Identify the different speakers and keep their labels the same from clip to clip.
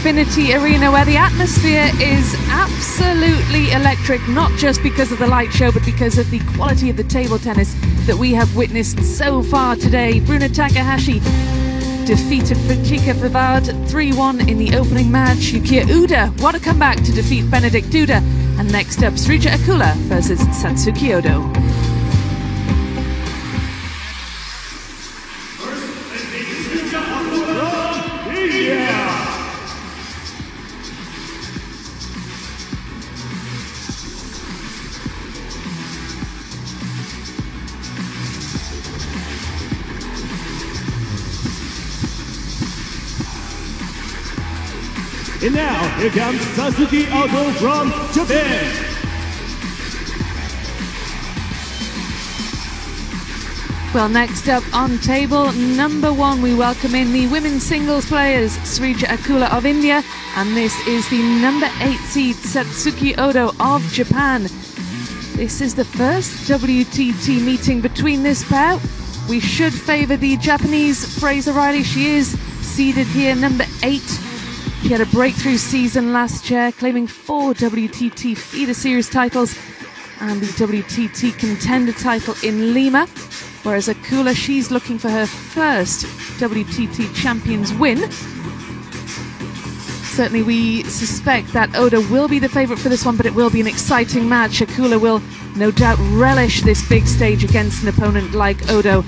Speaker 1: Infinity Arena, where the atmosphere is absolutely electric, not just because of the light show, but because of the quality of the table tennis that we have witnessed so far today. Bruna Takahashi defeated Chika Pavard 3-1 in the opening match. Yukiya Uda, what a comeback to defeat Benedict Duda. And next up, Sreeja Akula versus Satsuki Odo.
Speaker 2: And now, here comes Satsuki Odo from Japan.
Speaker 1: Well, next up on table number 1, we welcome in the women's singles players, Sreeja Akula of India, and this is the number 8 seed, Satsuki Odo of Japan. This is the first WTT meeting between this pair. We should favour the Japanese Fraser Riley. She is seeded here, number 8. She had a breakthrough season last year, claiming 4 WTT feeder series titles and the WTT contender title in Lima. Whereas Akula, she's looking for her first WTT champions win. Certainly we suspect that Odo will be the favourite for this one, but it will be an exciting match. Akula will no doubt relish this big stage against an opponent like Odo.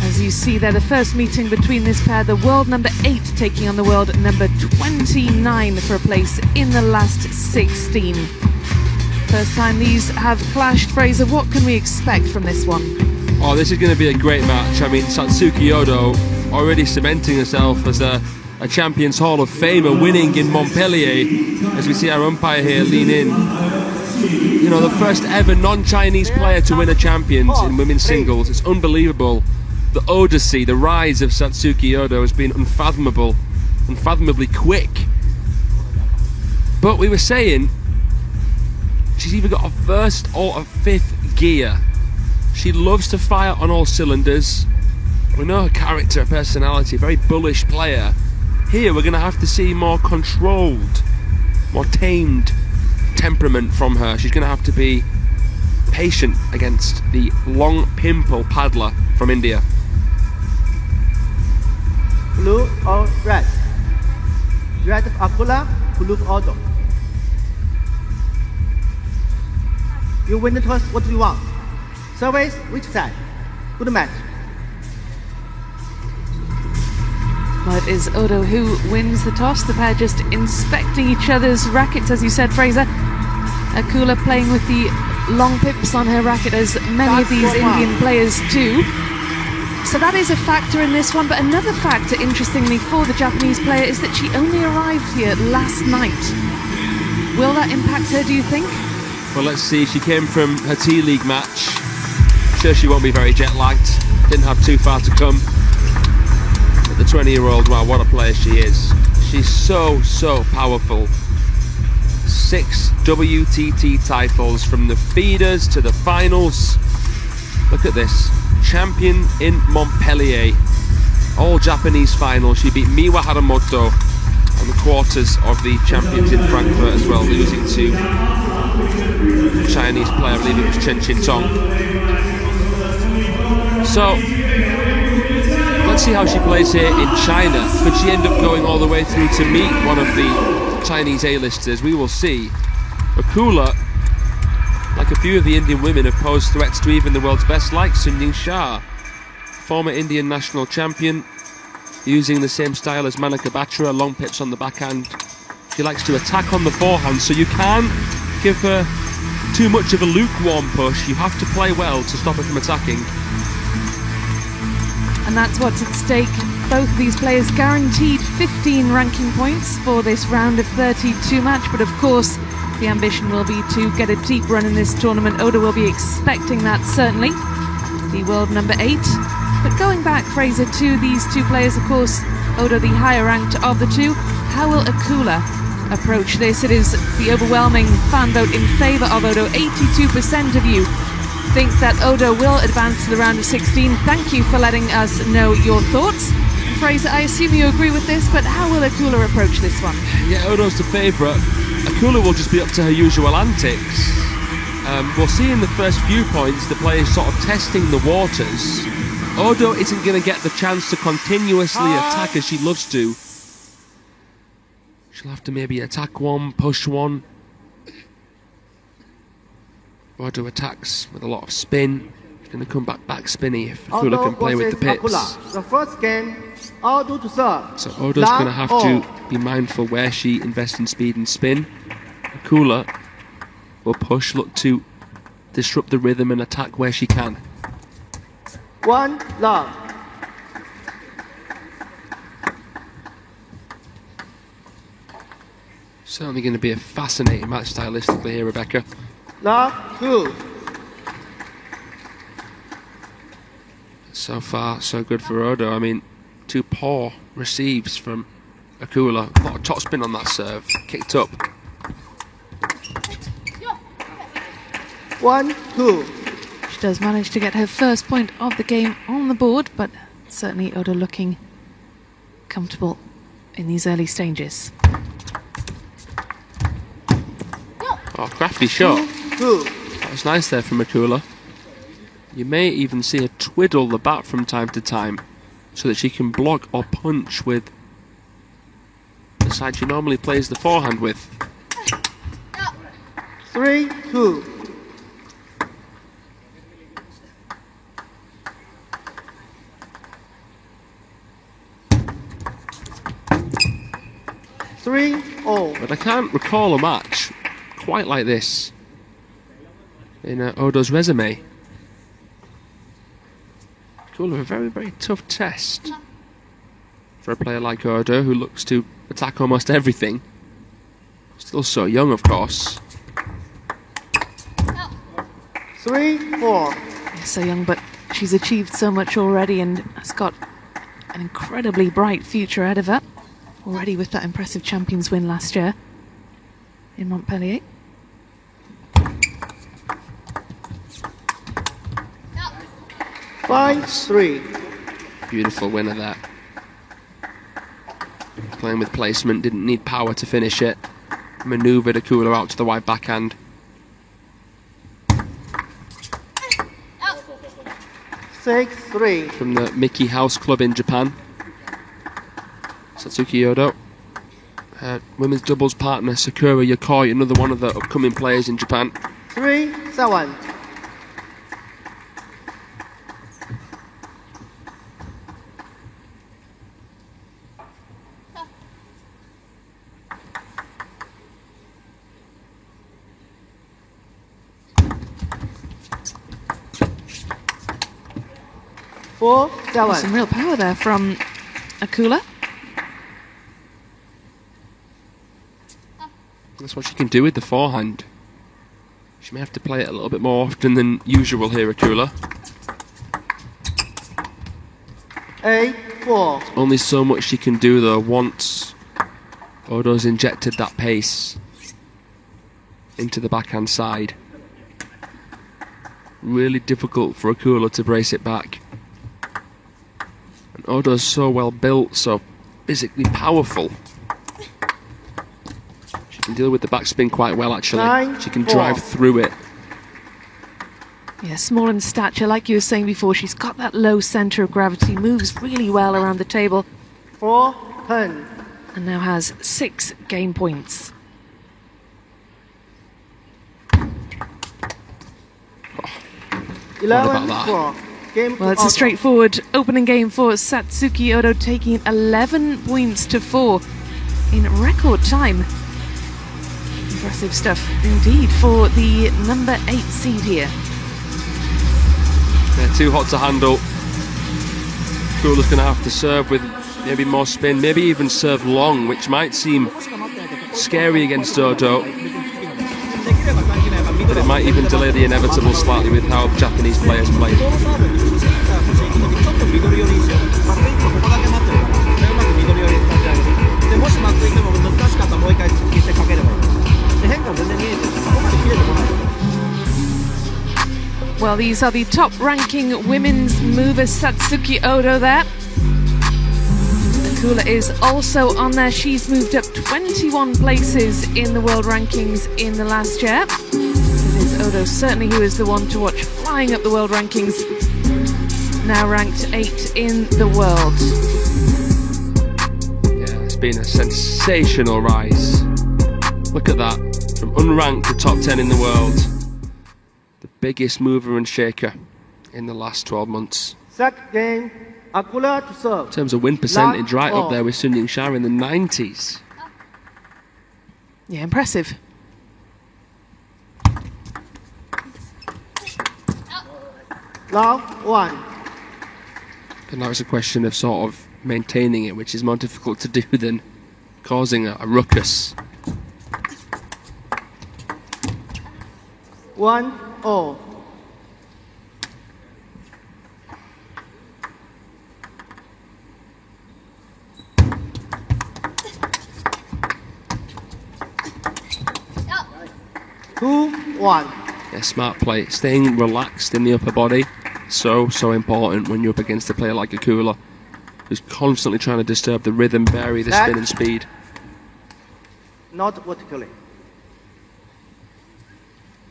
Speaker 1: As you see there, the first meeting between this pair, the world number 8 taking on the world number 29 for a place in the last 16. First time these have clashed. Fraser, what can we expect from this one?
Speaker 3: Oh, this is going to be a great match. I mean, Satsuki Odo already cementing herself as a Champions Hall of Famer, winning in Montpellier, as we see our umpire here lean in. You know, the first ever non-Chinese player to win a Champions in women's singles. It's unbelievable. The odyssey, the rise of Satsuki Odo has been unfathomable, unfathomably quick. But we were saying, she's either got a first or a fifth gear. She loves to fire on all cylinders. We know her character, her personality, a very bullish player. Here we're going to have to see more controlled, more tamed temperament from her. She's going to have to be patient against the long pimple paddler from India.
Speaker 4: Blue or red? Red of Akula, blue of Odo. You win the toss, what do you want? Service, which side? Good match.
Speaker 1: Well, it is Odo who wins the toss. The pair just inspecting each other's rackets, as you said, Fraser. Akula playing with the long pips on her racket, as many of these Indian players do. So that is a factor in this one, but another factor, interestingly, for the Japanese player is that she only arrived here last night. Will that impact her, do you think?
Speaker 3: Well, let's see. She came from her T-League match. I'm sure she won't be very jet-lagged. Didn't have too far to come. But the 20-year-old, wow, what a player she is. She's so powerful. 6 WTT titles, from the feeders to the finals. Look at this. Champion in Montpellier. All Japanese final. She beat Miwa Haramoto on the quarters of the champions in Frankfurt as well, losing to Chinese player, I believe it was Chen Qintong. So let's see how she plays here in China. Could she end up going all the way through to meet one of the Chinese A-listers? We will see. Akula, like a few of the Indian women, have posed threats to even the world's best, like Sunjin Shah, former Indian national champion, using the same style as Manika Batra, long pips on the backhand. She likes to attack on the forehand, so you can't give her too much of a lukewarm push. You have to play well to stop her from attacking.
Speaker 1: And that's what's at stake. Both of these players guaranteed 15 ranking points for this round of 32 match, but of course the ambition will be to get a deep run in this tournament. Odo will be expecting that, certainly. The world number 8. But going back, Fraser, to these two players, of course, Odo the higher ranked of the two. How will Akula approach this? It is the overwhelming fan vote in favour of Odo. 82% of you think that Odo will advance to the round of 16. Thank you for letting us know your thoughts. Fraser, I assume you agree with this, but how will Akula approach this one?
Speaker 3: Yeah, Odo's the favourite. Akula will just be up to her usual antics. We'll see in the first few points the players sort of testing the waters. Odo isn't going to get the chance to continuously attack as she loves to. She'll have to maybe attack one, push one. Odo attacks with a lot of spin. She's going to come back spinny if Akula can play with the pips.
Speaker 4: Akula. The first game, Odo to serve.
Speaker 3: So Odo's going to have to be mindful where she invests in speed and spin. Akula will push, look to disrupt the rhythm and attack where she can.
Speaker 4: 1 love.
Speaker 3: Certainly going to be a fascinating match stylistically here, Rebecca.
Speaker 4: Love 2.
Speaker 3: So far, so good for Odo. I mean, 2 poor receives from Akula. A lot of top spin on that serve. Kicked up.
Speaker 4: 1 2.
Speaker 1: She does manage to get her first point of the game on the board, but certainly Odo looking comfortable in these early stages.
Speaker 3: Oh, crafty shot.
Speaker 4: 2.
Speaker 3: That was nice there from Akula. You may even see her twiddle the bat from time to time so that she can block or punch with the side she normally plays the forehand with.
Speaker 4: 3 2. 3-0.
Speaker 3: But I can't recall a match quite like this in Odo's resume. Cool, a very, very tough test for a player like Odo, who looks to attack almost everything. Still so young, of course.
Speaker 4: 3-4.
Speaker 1: So young, but she's achieved so much already and has got an incredibly bright future ahead of her. Already with that impressive Champions win last year in Montpellier.
Speaker 4: Five, 3.
Speaker 3: Beautiful winner there. Playing with placement, didn't need power to finish it. Manoeuvred Akula out to the wide backhand.
Speaker 4: 6-3.
Speaker 3: From the Mickey House Club in Japan. Satsuki Odo. Women's doubles partner Sakura Yokoi, another one of the upcoming players in Japan.
Speaker 4: 3-7.
Speaker 1: Some real power there from Akula.
Speaker 3: That's what she can do with the forehand. She may have to play it a little bit more often than usual here, Akula.
Speaker 4: 8-4.
Speaker 3: Only so much she can do though once Odo's injected that pace into the backhand side. Really difficult for Akula to brace it back. And Odo's so well built, so physically powerful. She can deal with the backspin quite well actually. She can drive through it.
Speaker 1: Yeah, small in stature, like you were saying before, she's got that low centre of gravity, moves really well around the table.
Speaker 4: 4-10.
Speaker 1: And now has 6 game points.
Speaker 3: Oh,
Speaker 4: 11-4.
Speaker 1: Well, it's a straightforward opening game for Satsuki Odo, taking 11 points to 4 in record time. Impressive stuff indeed for the number 8 seed here.
Speaker 3: They're too hot to handle. Akula's going to have to serve with maybe more spin, maybe even serve long, which might seem scary against Odo. But it might even delay the inevitable slightly with how Japanese players play.
Speaker 1: Well, these are the top-ranking women's movers. Satsuki Odo there. Akula is also on there. She's moved up 21 places in the world rankings in the last year. It is Odo certainly who is the one to watch, flying up the world rankings. Now ranked 8 in the world.
Speaker 3: Yeah, it's been a sensational rise. Look at that, from unranked to top 10 in the world. The biggest mover and shaker in the last 12 months.
Speaker 4: Second game, Akula to serve.
Speaker 3: In terms of win percentage, right up there with Sun Ying-sha in the 90s.
Speaker 1: Yeah, impressive.
Speaker 4: Love 1.
Speaker 3: And now it's a question of sort of maintaining it, which is more difficult to do than causing a ruckus.
Speaker 4: 1-0. Two, 1.
Speaker 3: Yeah, smart play. Staying relaxed in the upper body. So important when you're up against a player like Akula, who's constantly trying to disturb the rhythm, vary the spin and speed.
Speaker 4: Not vertically.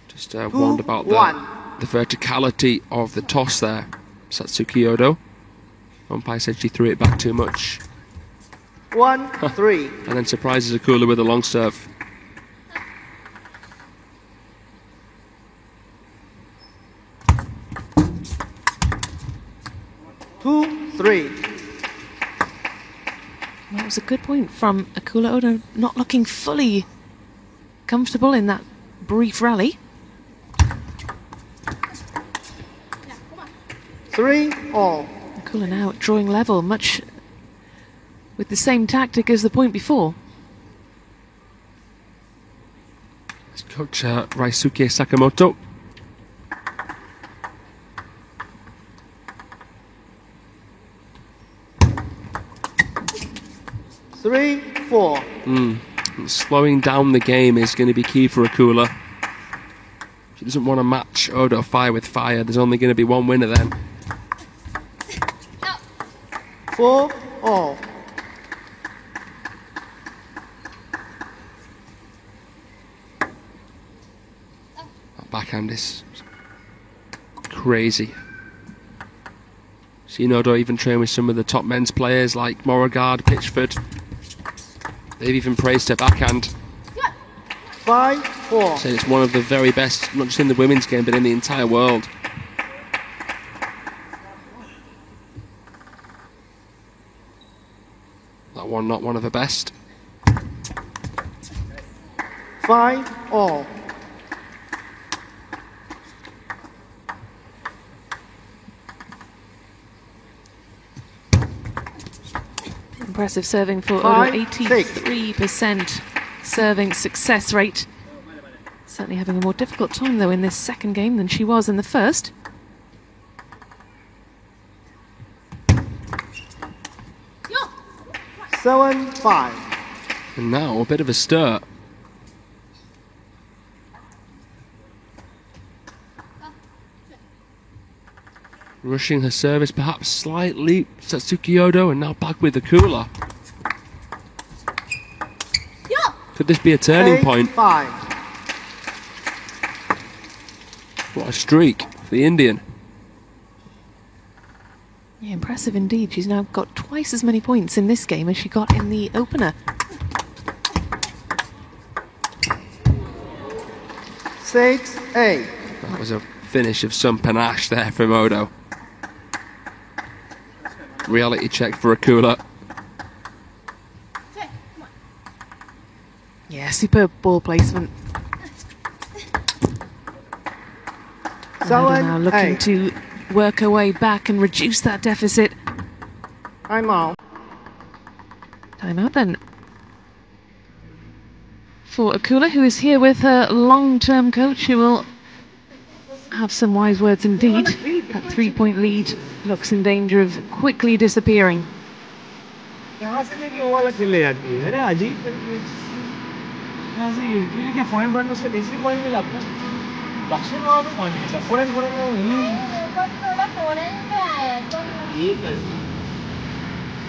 Speaker 3: Just warned about the verticality of the toss there. Satsuki Odo. Umpire said she threw it back too much.
Speaker 4: 1-3.
Speaker 3: And then surprises Akula with a long serve.
Speaker 1: That was a good point from Akula Odo, not looking fully comfortable in that brief rally.
Speaker 4: 3-all.
Speaker 1: Akula now at drawing level, much with the same tactic as the point before.
Speaker 3: It's Coach Raisuke Sakamoto.
Speaker 4: 3-4.
Speaker 3: Slowing down the game is going to be key for Akula. She doesn't want to match Odo fire with fire. There's only going to be one winner then.
Speaker 4: 4-all.
Speaker 3: That backhand is crazy. Seen Odo even train with some of the top men's players like Beauregard, Pitchford. They've even praised her backhand.
Speaker 4: 5-4.
Speaker 3: Saying it's one of the very best, not just in the women's game, but in the entire world. That one, not one of the best.
Speaker 4: 5-all.
Speaker 1: Impressive serving for Odo, 83% serving success rate. Certainly having a more difficult time though in this second game than she was in the first.
Speaker 4: Yo. 7-5.
Speaker 3: And now a bit of a stir. Rushing her service perhaps slightly, Satsuki Odo, and now back with Akula. Could this be a turning point?
Speaker 4: 5.
Speaker 3: What a streak for the Indian.
Speaker 1: Yeah, impressive indeed. She's now got twice as many points in this game as she got in the opener.
Speaker 4: 6-8.
Speaker 3: That was a finish of some panache there from Odo. Reality check for Akula.
Speaker 1: Yeah, superb ball placement. Odo now looking to work her way back and reduce that deficit.
Speaker 4: I'm out.
Speaker 1: Time out then. For Akula, who is here with her long-term coach, who will have some wise words indeed. That 3-point lead looks in danger of quickly disappearing.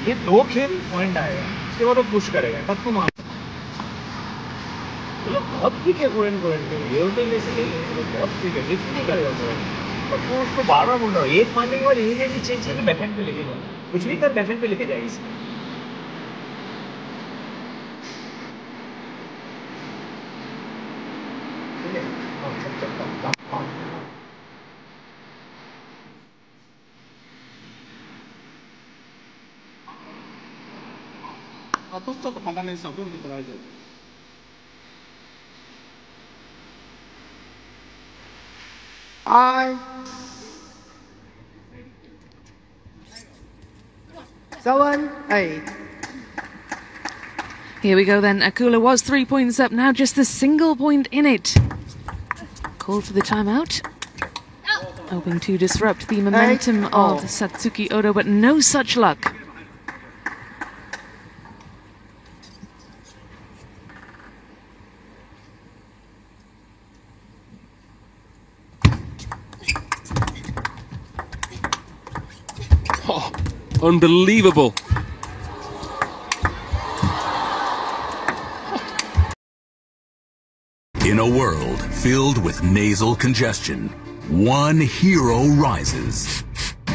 Speaker 5: ये 2 खेल point आएगा, उसके बाद वो push करेगा, तब तुम बहुत ठीक है कोरेन के ये होते बेसिकली बहुत ठीक है, रिस्क नहीं करेगा कोरेन। और वो उसको बार-बार बोल रहा हूँ, एक मारने के बाद ये नहीं चेंज करके बैकहैंड पे लेके जाओ, कुछ भी कर बैकहैंड पे लेके जाए इसे।
Speaker 4: I 7-8.
Speaker 1: Here we go then. Akula was 3 points up, now just the single point in it. Call for the timeout. Hoping to disrupt the momentum of Satsuki Odo, but no such luck.
Speaker 3: Oh, unbelievable.
Speaker 6: In a world filled with nasal congestion, one hero rises.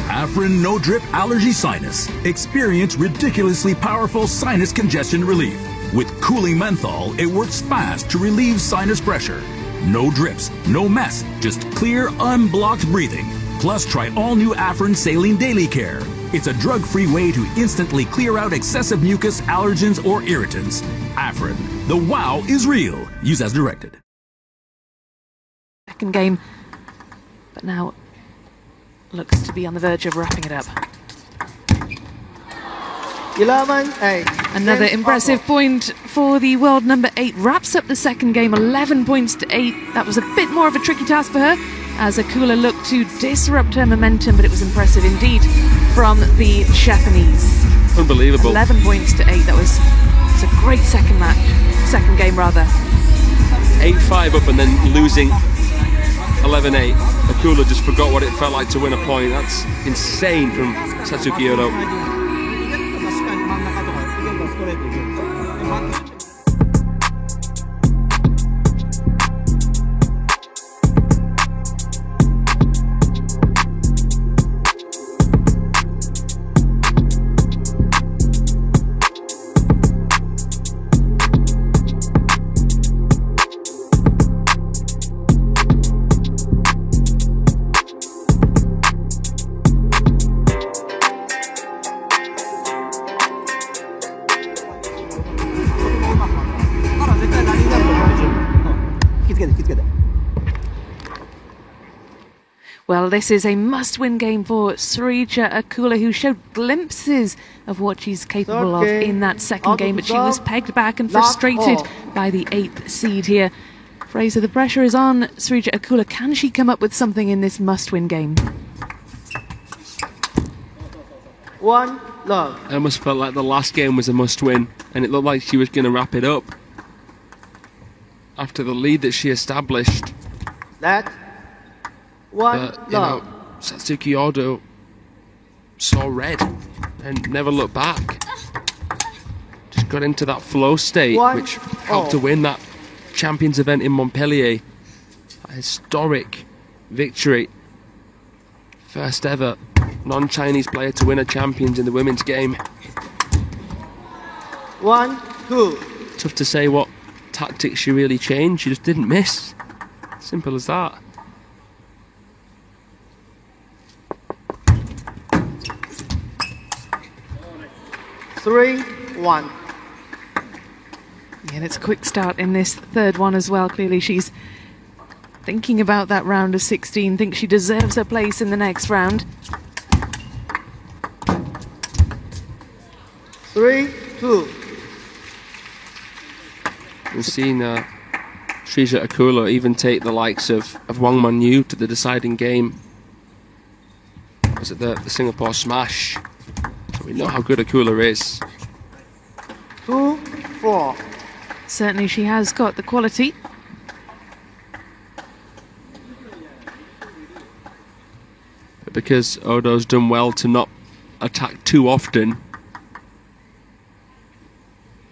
Speaker 6: Afrin No Drip Allergy Sinus. Experience ridiculously powerful sinus congestion relief. With cooling menthol, it works fast to relieve sinus pressure. No drips, no mess, just clear, unblocked breathing. Plus, try all new Afrin Saline Daily Care. It's a drug-free way to instantly clear out excessive mucus, allergens, or irritants. Afrin, the wow is real. Use as directed.
Speaker 1: Second game, but now looks to be on the verge of wrapping it up.
Speaker 4: 11-8.
Speaker 1: Another impressive point for the world number 8. Wraps up the second game, 11 points to 8. That was a bit more of a tricky task for her, as Akula looked to disrupt her momentum, but it was impressive indeed from the Japanese.
Speaker 3: Unbelievable.
Speaker 1: 11 points to 8. That was a great second game rather.
Speaker 3: 8-5 up and then losing 11-8. Akula just forgot what it felt like to win a point. That's insane from Satsuki Odo.
Speaker 1: Well, this is a must-win game for Sreeja Akula, who showed glimpses of what she's capable of in that second game, but she was pegged back and frustrated by the 8th seed here. Fraser, the pressure is on Sreeja Akula. Can she come up with something in this must-win game?
Speaker 4: 1 love.
Speaker 3: I almost felt like the last game was a must-win, and it looked like she was going to wrap it up after the lead that she established.
Speaker 4: That 1
Speaker 3: But, you know, Satsuki Odo saw red and never looked back. Just got into that flow state, which helped to win that Champions event in Montpellier. A historic victory. First ever non-Chinese player to win a Champions in the women's game.
Speaker 4: 1-2.
Speaker 3: Tough to say what tactics she really changed. She just didn't miss. Simple as that.
Speaker 4: 3-1.
Speaker 1: Yeah, and it's a quick start in this third one as well. Clearly she's thinking about that round of 16, thinks she deserves her place in the next round.
Speaker 4: 3-2.
Speaker 3: We've seen Sreeja Akula even take the likes of Wang Manyu to the deciding game. Was it the Singapore Smash? So we know how good Akula is.
Speaker 4: 2-4.
Speaker 1: Certainly she has got the quality.
Speaker 3: But because Odo's done well to not attack too often,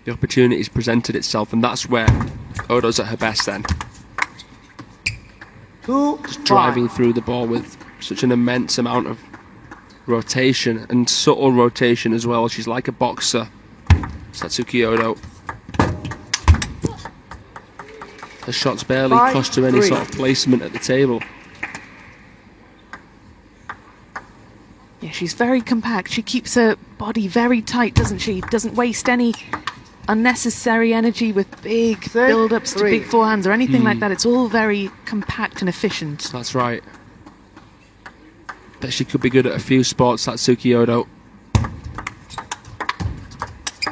Speaker 3: the opportunities presented itself, and that's where Odo's at her best then. Just driving through the ball with such an immense amount of rotation, and subtle rotation as well. She's like a boxer, Satsuki Odo. Her shots barely cost her any sort of placement at the table.
Speaker 1: Yeah, she's very compact. She keeps her body very tight, doesn't she? Doesn't waste any unnecessary energy with big build-ups to big forehands or anything like that. It's all very compact and efficient.
Speaker 3: That's right. Bet she could be good at a few sports, Satsuki Odo.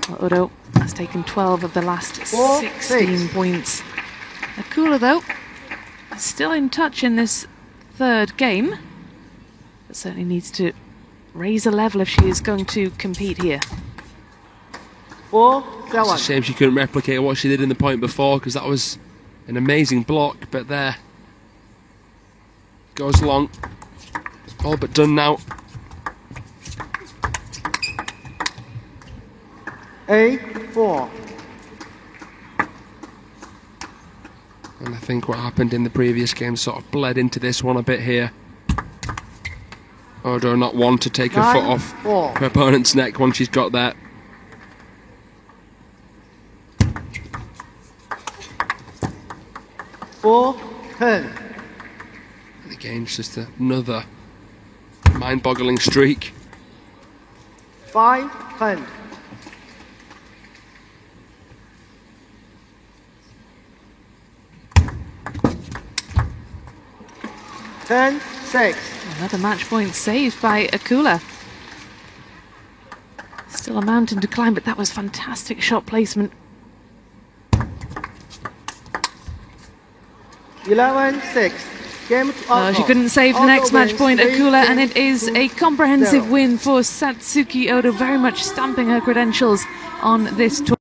Speaker 1: Well, Odo has taken 12 of the last 16 points. Akula, though, is still in touch in this third game, but certainly needs to raise a level if she is going to compete here.
Speaker 3: It's a shame she couldn't replicate what she did in the point before, because that was an amazing block, but there goes long. All but done now.
Speaker 4: 8-4.
Speaker 3: And I think what happened in the previous game sort of bled into this one a bit here. Odo not one to take her foot off her opponent's neck once she's got there. And again, it's just another mind-boggling streak.
Speaker 4: 5-10. 10-6.
Speaker 1: Another match point saved by Akula. Still a mountain to climb, but that was fantastic shot placement.
Speaker 4: 11-6. Game to
Speaker 1: She couldn't save the next match point, Akula, and it is a comprehensive win for Satsuki Odo, very much stamping her credentials on this tour.